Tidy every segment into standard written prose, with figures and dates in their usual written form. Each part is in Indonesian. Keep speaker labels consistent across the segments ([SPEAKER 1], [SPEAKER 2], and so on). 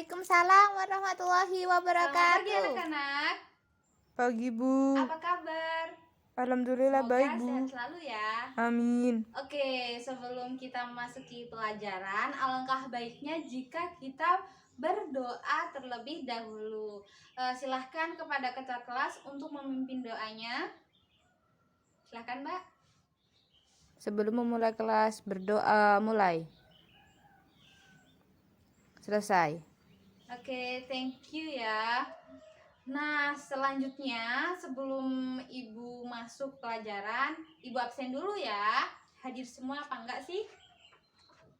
[SPEAKER 1] Waalaikumsalam warahmatullahi
[SPEAKER 2] Selamat pagi
[SPEAKER 1] wabarakatuh.
[SPEAKER 2] anak-anak.
[SPEAKER 3] Pagi Bu.
[SPEAKER 2] Apa kabar?
[SPEAKER 3] Alhamdulillah
[SPEAKER 2] Semoga
[SPEAKER 3] baik Bu.
[SPEAKER 2] sehat selalu ya.
[SPEAKER 3] Amin.
[SPEAKER 2] Oke, sebelum kita memasuki pelajaran, alangkah baiknya jika kita berdoa terlebih dahulu. Silahkan kepada ketua kelas untuk memimpin doanya. Silahkan Mbak.
[SPEAKER 3] Sebelum memulai kelas berdoa mulai. Selesai.
[SPEAKER 2] Oke, thank you ya. Nah, selanjutnya sebelum Ibu masuk pelajaran, Ibu absen dulu ya. Hadir semua apa enggak sih?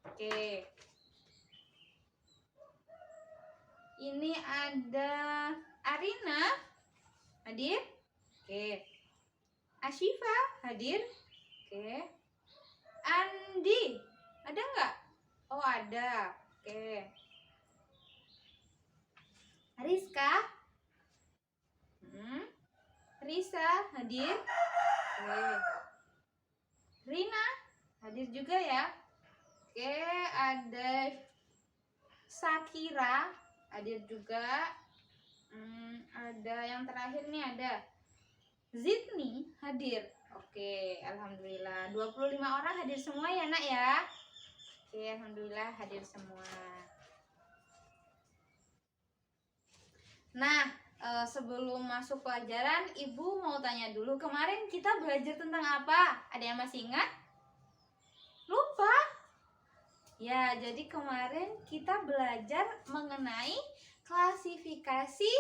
[SPEAKER 2] Oke. Ini ada Arina. Hadir? Oke. Ashifa hadir? Oke. Andi, ada enggak? Oh, ada. Oke. Rizka? Risa hadir? Oke. Rina hadir juga ya? Oke, ada Sakira hadir juga. Ada yang terakhir nih, ada Zidni hadir. Oke, alhamdulillah 25 orang hadir semua ya nak ya. Oke, alhamdulillah hadir semua. Nah, sebelum masuk pelajaran, Ibu mau tanya dulu, kemarin kita belajar tentang apa? Ada yang masih ingat? Lupa? Ya, jadi kemarin kita belajar mengenai klasifikasi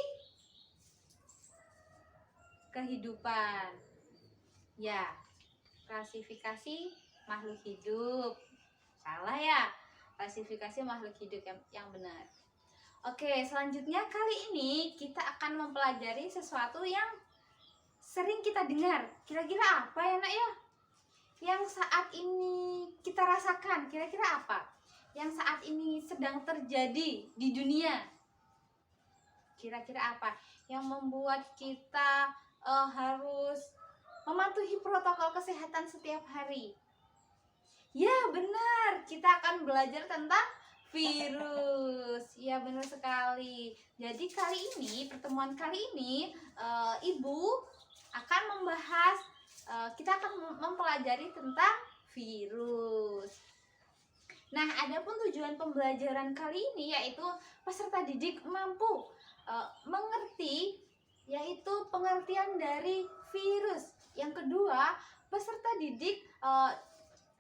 [SPEAKER 2] kehidupan. Ya, klasifikasi makhluk hidup. Salah ya? Klasifikasi makhluk hidup yang benar. Oke, selanjutnya kali ini kita akan mempelajari sesuatu yang sering kita dengar. Kira-kira apa ya nak ya? Yang saat ini kita rasakan, kira-kira apa? Yang saat ini sedang terjadi di dunia. Kira-kira apa? Yang membuat kita harus mematuhi protokol kesehatan setiap hari. Ya benar, kita akan belajar tentang virus. Ya benar sekali. Jadi kali ini, pertemuan kali ini Ibu akan membahas, kita akan mempelajari tentang virus. Nah, adapun tujuan pembelajaran kali ini yaitu peserta didik mampu mengerti, yaitu pengertian dari virus. Yang kedua, peserta didik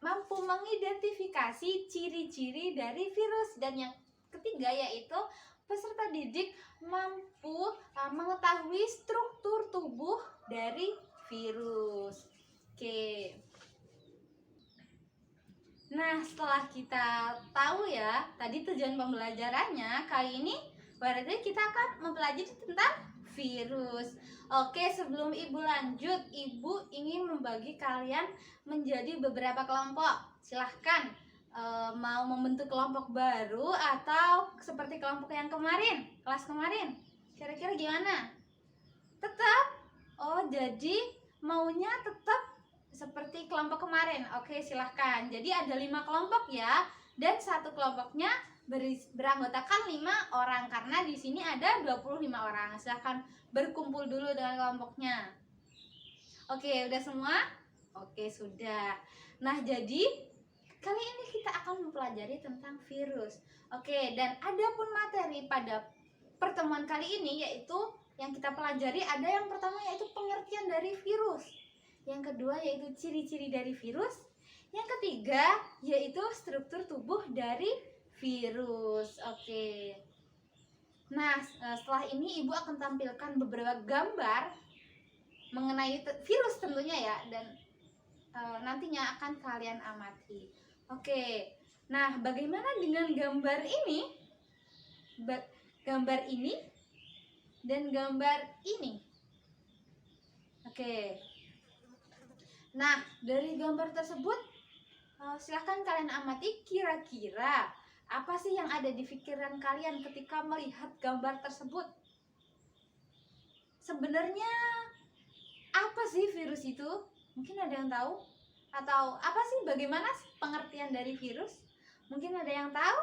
[SPEAKER 2] mampu mengidentifikasi ciri-ciri dari virus, dan yang ketiga yaitu peserta didik mampu mengetahui struktur tubuh dari virus. Oke. Nah, setelah kita tahu ya tadi tujuan pembelajarannya, kali ini berarti kita akan mempelajari tentang virus. Oke, sebelum Ibu lanjut, Ibu ingin membagi kalian menjadi beberapa kelompok. Silahkan mau membentuk kelompok baru atau seperti kelompok yang kemarin, kelas kemarin. Kira-kira gimana? Tetap? Oh, jadi maunya tetap seperti kelompok kemarin. Oke, silahkan. Jadi ada 5 kelompok ya, dan satu kelompoknya beranggotakan 5 orang karena di sini ada 25 orang. Silahkan berkumpul dulu dengan kelompoknya. Oke, udah semua? Oke, sudah. Nah, jadi kali ini kita akan mempelajari tentang virus. Oke, dan ada pun materi pada pertemuan kali ini yaitu yang kita pelajari, ada yang pertama yaitu pengertian dari virus. Yang kedua yaitu ciri-ciri dari virus. Yang ketiga yaitu struktur tubuh dari virus. Oke. Nah, setelah ini Ibu akan tampilkan beberapa gambar mengenai virus tentunya ya, dan nantinya akan kalian amati. Oke. Nah, bagaimana dengan gambar ini? Gambar ini dan gambar ini. Oke. Nah, dari gambar tersebut silahkan kalian amati, kira-kira apa sih yang ada di pikiran kalian ketika melihat gambar tersebut? Sebenarnya apa sih virus itu? Mungkin ada yang tahu? Atau apa sih, bagaimana pengertian dari virus? Mungkin ada yang tahu?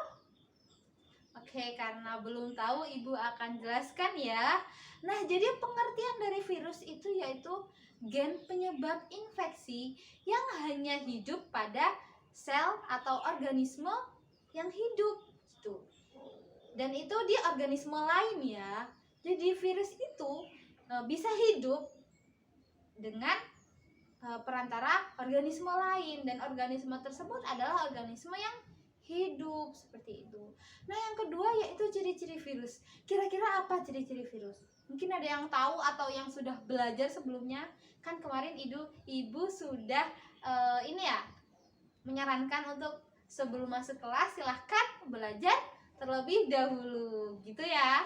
[SPEAKER 2] Oke, karena belum tahu, Ibu akan jelaskan ya. Nah, jadi pengertian dari virus itu yaitu gen penyebab infeksi yang hanya hidup pada sel atau organisme yang hidup gitu. Dan itu di organisme lain ya. Jadi virus itu bisa hidup dengan perantara organisme lain, dan organisme tersebut adalah organisme yang hidup seperti itu. Nah, yang kedua yaitu ciri-ciri virus. Kira-kira apa ciri-ciri virus? Mungkin ada yang tahu atau yang sudah belajar sebelumnya. Kan kemarin ibu sudah ini ya, menyarankan untuk sebelum masuk kelas silahkan belajar terlebih dahulu gitu ya.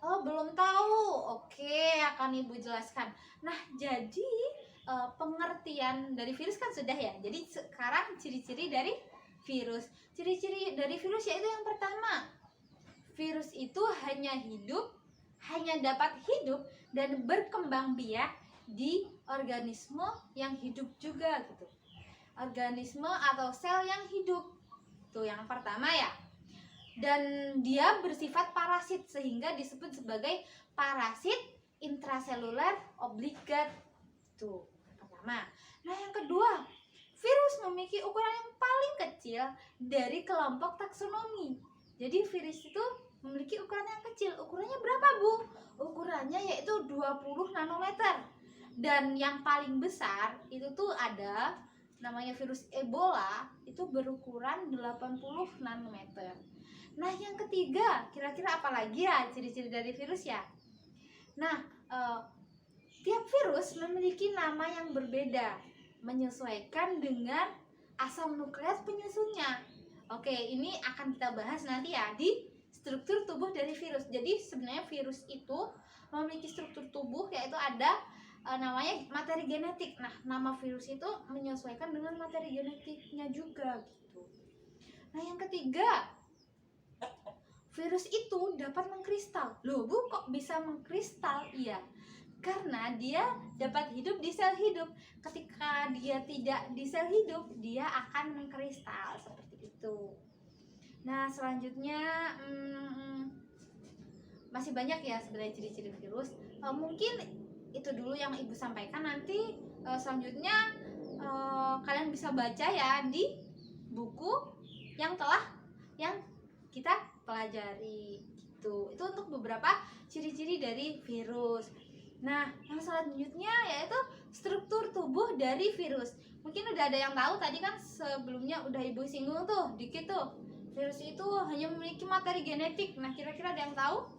[SPEAKER 2] Oh, belum tahu. Oke, akan Ibu jelaskan. Nah, jadi pengertian dari virus kan sudah ya. Jadi sekarang ciri-ciri dari virus. Ciri-ciri dari virus yaitu yang pertama, virus itu hanya dapat hidup dan berkembang biak di organisme yang hidup juga gitu. Organisme atau sel yang hidup. Tuh yang pertama ya. Dan dia bersifat parasit sehingga disebut sebagai parasit intraseluler obligat. Tuh, pertama. Nah, yang kedua, virus memiliki ukuran yang paling kecil dari kelompok taksonomi. Jadi virus itu memiliki ukuran yang kecil. Ukurannya berapa, Bu? Ukurannya yaitu 20 nanometer. Dan yang paling besar itu tuh ada namanya virus Ebola, itu berukuran 80 nanometer. Nah, yang ketiga, kira-kira apa lagi ya ciri-ciri dari virus ya? Nah, tiap virus memiliki nama yang berbeda, menyesuaikan dengan asam nukleus penyusunnya. Oke, ini akan kita bahas nanti ya di struktur tubuh dari virus. Jadi sebenarnya virus itu memiliki struktur tubuh, yaitu ada namanya materi genetik. Nah, nama virus itu menyesuaikan dengan materi genetiknya juga gitu. Nah, yang ketiga, virus itu dapat mengkristal. Loh, Bu, kok bisa mengkristal? Iya, karena dia dapat hidup di sel hidup. Ketika dia tidak di sel hidup, dia akan mengkristal seperti itu. Nah, selanjutnya masih banyak ya sebenarnya ciri-ciri virus. Mungkin itu dulu yang Ibu sampaikan. Nanti selanjutnya kalian bisa baca ya di buku yang kita pelajari gitu. Itu untuk beberapa ciri-ciri dari virus. Nah, yang selanjutnya yaitu struktur tubuh dari virus. Mungkin udah ada yang tahu, tadi kan sebelumnya udah Ibu singgung tuh dikit tuh. Virus itu hanya memiliki materi genetik. Nah, kira-kira ada yang tahu?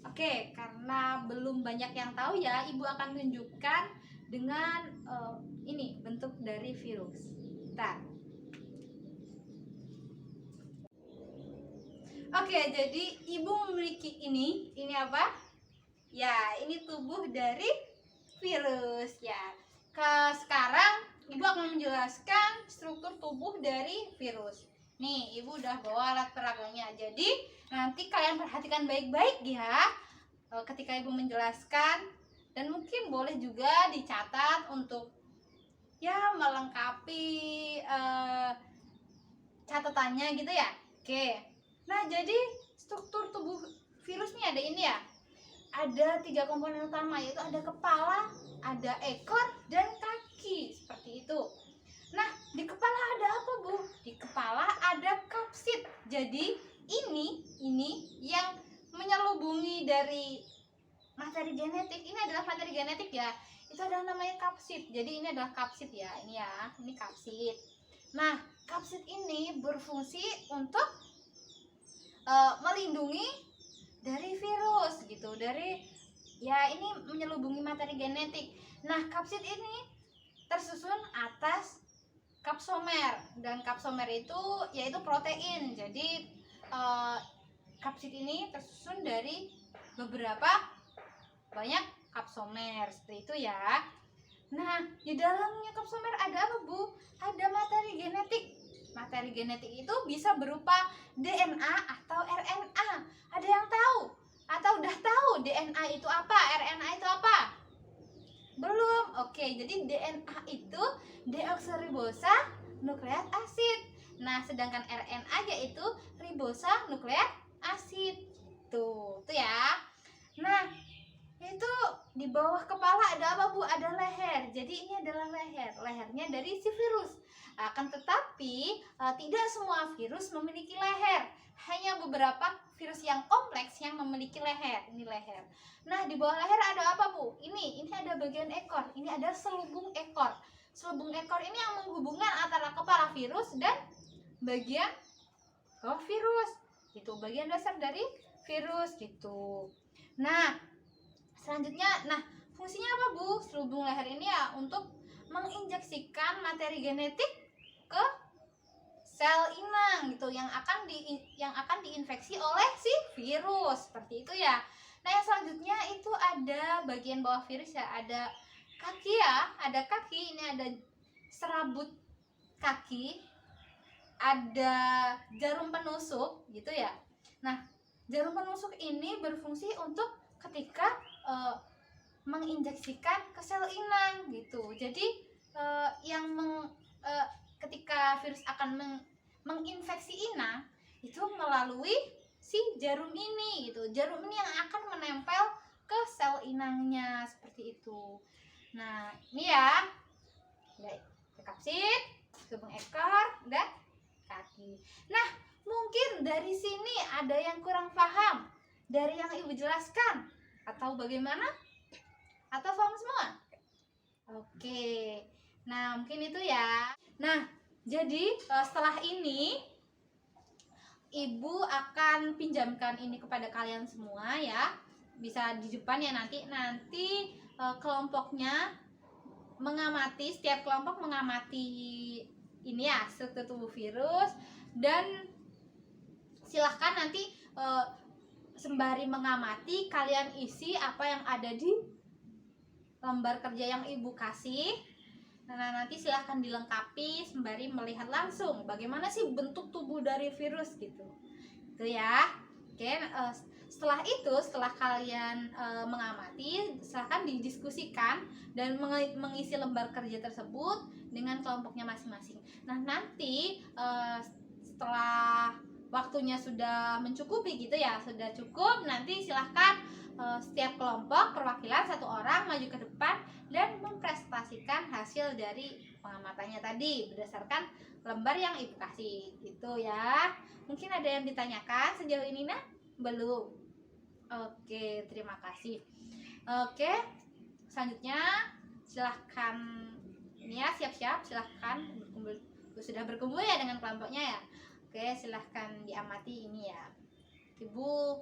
[SPEAKER 2] Oke, karena belum banyak yang tahu ya, Ibu akan tunjukkan dengan ini bentuk dari virus. Bentar. Oke, jadi Ibu memiliki ini apa? Ya, ini tubuh dari virus ya. Sekarang Ibu akan menjelaskan struktur tubuh dari virus. Nih, Ibu udah bawa alat peraganya. Jadi, nanti kalian perhatikan baik-baik ya ketika Ibu menjelaskan. Dan mungkin boleh juga dicatat untuk ya melengkapi catatannya gitu ya. Oke. Nah, jadi struktur tubuh virus nih ada ini ya. Ada 3 komponen utama, yaitu ada kepala, ada ekor, dan kaki. Seperti itu. Nah, di kepala ada apa, Bu? Di kepala ada kapsid. Jadi, ini yang menyelubungi dari materi genetik. Ini adalah materi genetik ya. Itu adalah namanya kapsid. Jadi, ini adalah kapsid ya. Ini ya, ini kapsid. Nah, kapsid ini berfungsi untuk melindungi dari virus gitu, dari ya ini menyelubungi materi genetik. Nah, kapsid ini tersusun atas kapsomer, dan kapsomer itu yaitu protein. Jadi kapsid ini tersusun dari beberapa banyak kapsomer seperti itu ya. Nah, di dalamnya kapsomer ada apa, Bu? Ada materi genetik. Materi genetik itu bisa berupa DNA atau RNA. Ada yang tahu? Atau udah tahu DNA itu apa? RNA itu apa? Belum? Oke, jadi DNA itu deoksiribosa nukleat asid. Nah, sedangkan RNA yaitu ribosa nukleat asid. Tuh ya. Nah, itu di bawah kepala ada apa Bu? Ada leher. Jadi ini adalah leher. Lehernya dari si virus. Akan tetapi tidak semua virus memiliki leher. Hanya beberapa virus yang kompleks yang memiliki leher. Ini leher. Nah, di bawah leher ada apa Bu? Ini ada bagian ekor. Ini ada selubung ekor. Selubung ekor ini yang menghubungkan antara kepala virus dan bagian bawah virus. Itu bagian dasar dari virus gitu. Nah, selanjutnya, fungsinya apa Bu? Selubung leher ini ya untuk menginjeksikan materi genetik ke sel inang gitu yang akan diinfeksi oleh si virus, seperti itu ya. Nah, yang selanjutnya itu ada bagian bawah virus ya, ada kaki ya, ada kaki, ini ada serabut kaki, ada jarum penusuk gitu ya. Nah, jarum penusuk ini berfungsi untuk ketika menginjeksikan ke sel inang gitu. Jadi ketika virus akan menginfeksi inang itu melalui si jarum ini gitu. Jarum ini yang akan menempel ke sel inangnya seperti itu. Nah, ini ya. Kapsid, selubung ekor, dan kaki. Nah, mungkin dari sini ada yang kurang paham dari yang Ibu jelaskan atau bagaimana? Atau paham semua? Oke. Nah, mungkin itu ya. Nah, jadi setelah ini Ibu akan pinjamkan ini kepada kalian semua ya. Bisa di depan ya nanti kelompoknya mengamati, setiap kelompok mengamati ini ya, struktur tubuh virus, dan silahkan nanti sembari mengamati kalian isi apa yang ada di lembar kerja yang Ibu kasih. Nah, nanti silahkan dilengkapi sembari melihat langsung bagaimana sih bentuk tubuh dari virus gitu. Itu ya. Oke, setelah kalian mengamati, silahkan didiskusikan dan mengisi lembar kerja tersebut dengan kelompoknya masing-masing. Nah, nanti setelah waktunya sudah mencukupi gitu ya, sudah cukup, nanti silahkan setiap kelompok perwakilan satu orang maju ke depan dan mempresentasikan hasil dari pengamatannya tadi berdasarkan lembar yang Ibu kasih gitu ya. Mungkin ada yang ditanyakan sejauh ini nah? Belum? Oke, terima kasih. Oke, selanjutnya silahkan ini ya, siap-siap, silahkan berkumpul. Sudah berkumpul ya dengan kelompoknya ya. Oke, silahkan diamati ini ya Ibu.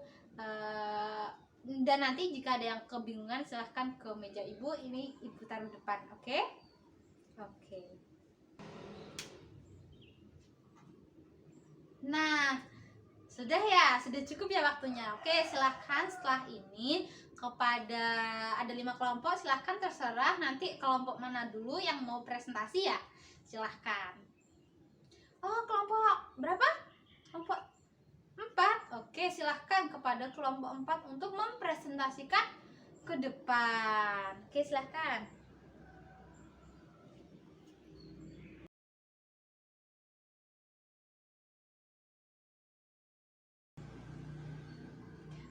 [SPEAKER 2] Dan nanti jika ada yang kebingungan silahkan ke meja Ibu, ini Ibu taruh depan. Oke. Nah, sudah ya, sudah cukup ya waktunya. Oke, silahkan setelah ini kepada ada 5 kelompok, silahkan terserah nanti kelompok mana dulu yang mau presentasi ya, silahkan. Oh, kelompok berapa? Kelompok 4. Oke, silahkan kepada kelompok 4 untuk mempresentasikan ke depan. Oke, silahkan.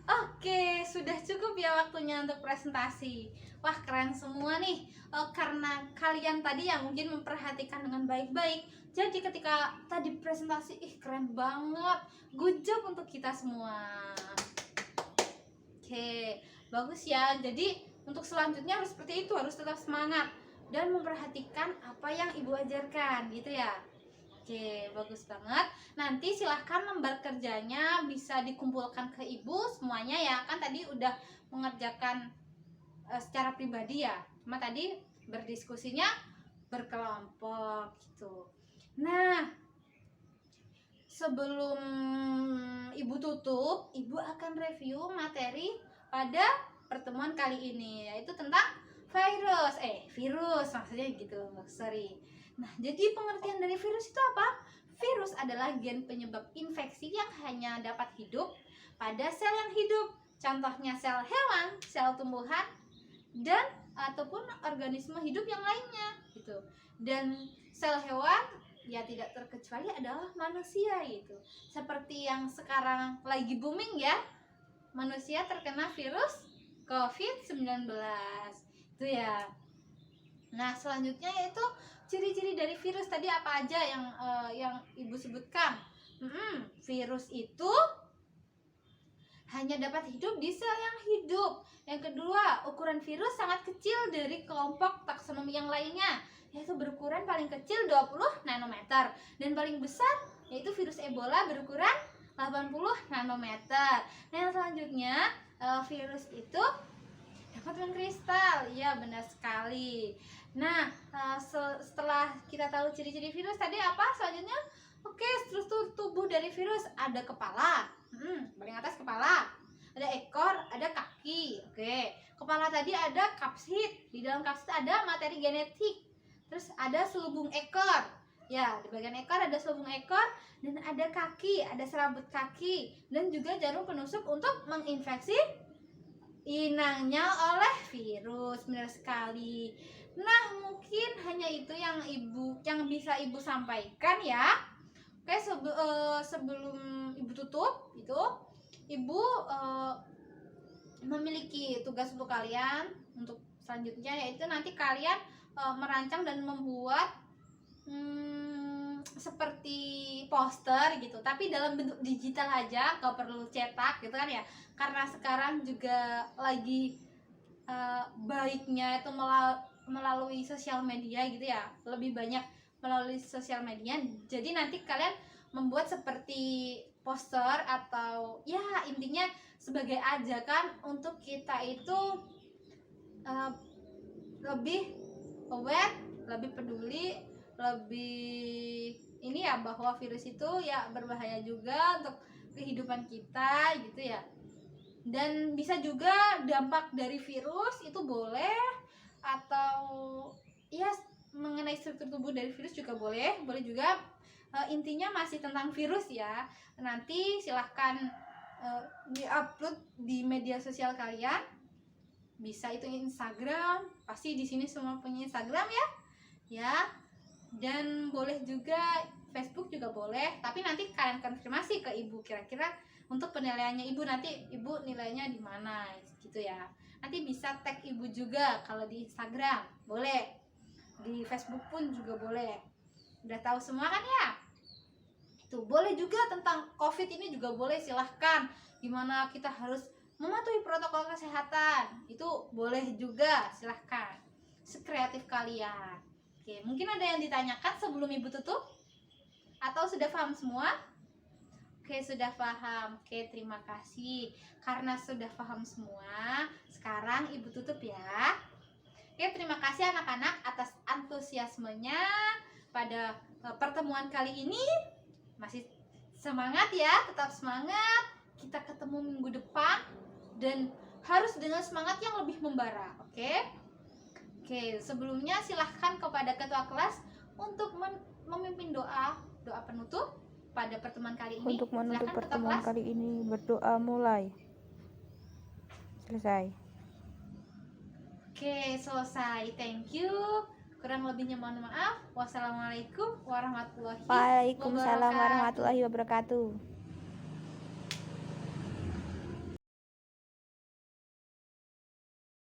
[SPEAKER 2] Oke, sudah cukup ya waktunya untuk presentasi. Wah, keren semua nih. Karena kalian tadi ya mungkin memperhatikan dengan baik-baik. Jadi ketika tadi presentasi, keren banget. Good job untuk kita semua. Oke, bagus ya. Jadi untuk selanjutnya harus seperti itu, harus tetap semangat dan memperhatikan apa yang Ibu ajarkan, gitu ya. Oke, bagus banget. Nanti silahkan lembar kerjanya bisa dikumpulkan ke Ibu semuanya ya. Kan tadi udah mengerjakan secara pribadi ya. Cuma tadi berdiskusinya berkelompok gitu. Nah, sebelum Ibu tutup, Ibu akan review materi pada pertemuan kali ini, yaitu tentang virus maksudnya gitu. Sorry. Nah, jadi pengertian dari virus itu apa? Virus adalah gen penyebab infeksi yang hanya dapat hidup pada sel yang hidup. Contohnya sel hewan, sel tumbuhan, dan ataupun organisme hidup yang lainnya gitu. Dan sel hewan ya tidak terkecuali adalah manusia gitu. Seperti yang sekarang lagi booming ya, manusia terkena virus COVID-19 itu ya. Nah selanjutnya yaitu ciri-ciri dari virus tadi apa aja yang ibu sebutkan. Virus itu hanya dapat hidup di sel yang hidup. Yang kedua, ukuran virus sangat kecil dari kelompok taksonomi yang lainnya, yaitu berukuran paling kecil 20 nanometer dan paling besar yaitu virus Ebola berukuran 80 nanometer. Nah, yang selanjutnya virus itu dapat mengkristal. Ya, benar sekali. Nah, setelah kita tahu ciri-ciri virus tadi apa selanjutnya? Oke, struktur tubuh dari virus ada kepala. Paling atas kepala. Ada ekor, ada kaki. Oke. Kepala tadi ada kapsid. Di dalam kapsid ada materi genetik. Terus ada selubung ekor. Ya, di bagian ekor ada selubung ekor dan ada kaki, ada serabut kaki dan juga jarum penusuk untuk menginfeksi inangnya oleh virus. Benar sekali. Nah, mungkin hanya itu yang bisa ibu sampaikan ya. Oke, sebelum ibu tutup itu ibu memiliki tugas untuk kalian untuk selanjutnya, yaitu nanti kalian merancang dan membuat seperti poster gitu, tapi dalam bentuk digital aja, gak perlu cetak gitu kan ya, karena sekarang juga lagi baiknya itu melalui sosial media gitu ya, lebih banyak melalui sosial media. Jadi nanti kalian membuat seperti poster atau ya intinya sebagai ajakan untuk kita itu lebih aware, lebih peduli, lebih ini ya, bahwa virus itu ya berbahaya juga untuk kehidupan kita gitu ya. Dan bisa juga dampak dari virus itu boleh, atau ya mengenai struktur tubuh dari virus juga boleh juga. Intinya masih tentang virus ya. Nanti silahkan diupload di media sosial kalian. Bisa itu Instagram, pasti di sini semua punya Instagram ya. Ya. Dan boleh juga Facebook juga boleh, tapi nanti kalian konfirmasi ke ibu kira-kira untuk penilaiannya ibu, nanti ibu nilainya di mana gitu ya. Nanti bisa tag ibu juga kalau di Instagram, boleh. Di Facebook pun juga boleh. Udah tahu semua kan ya? Itu boleh juga tentang COVID ini juga boleh, silahkan. Gimana kita harus mematuhi protokol kesehatan, itu boleh juga, silahkan. Sekreatif kalian. Oke, mungkin ada yang ditanyakan sebelum ibu tutup? Atau sudah paham semua? Oke, sudah paham. Oke, terima kasih. Karena sudah paham semua, sekarang ibu tutup ya. Oke, terima kasih anak-anak atas antusiasmenya pada pertemuan kali ini. Masih semangat ya, tetap semangat. Kita ketemu minggu depan dan harus dengan semangat yang lebih membara, oke? Oke, sebelumnya silahkan kepada ketua kelas untuk memimpin doa penutup pada pertemuan kali ini.
[SPEAKER 3] Untuk menutup
[SPEAKER 2] Silahkan,
[SPEAKER 3] pertemuan kali ini, berdoa mulai. Selesai.
[SPEAKER 2] Oke, selesai. Thank you. Kurang lebihnya mohon maaf. Wassalamualaikum warahmatullahi
[SPEAKER 3] Waalaikumsalam
[SPEAKER 2] wabarakatuh.
[SPEAKER 3] warahmatullahi wabarakatuh.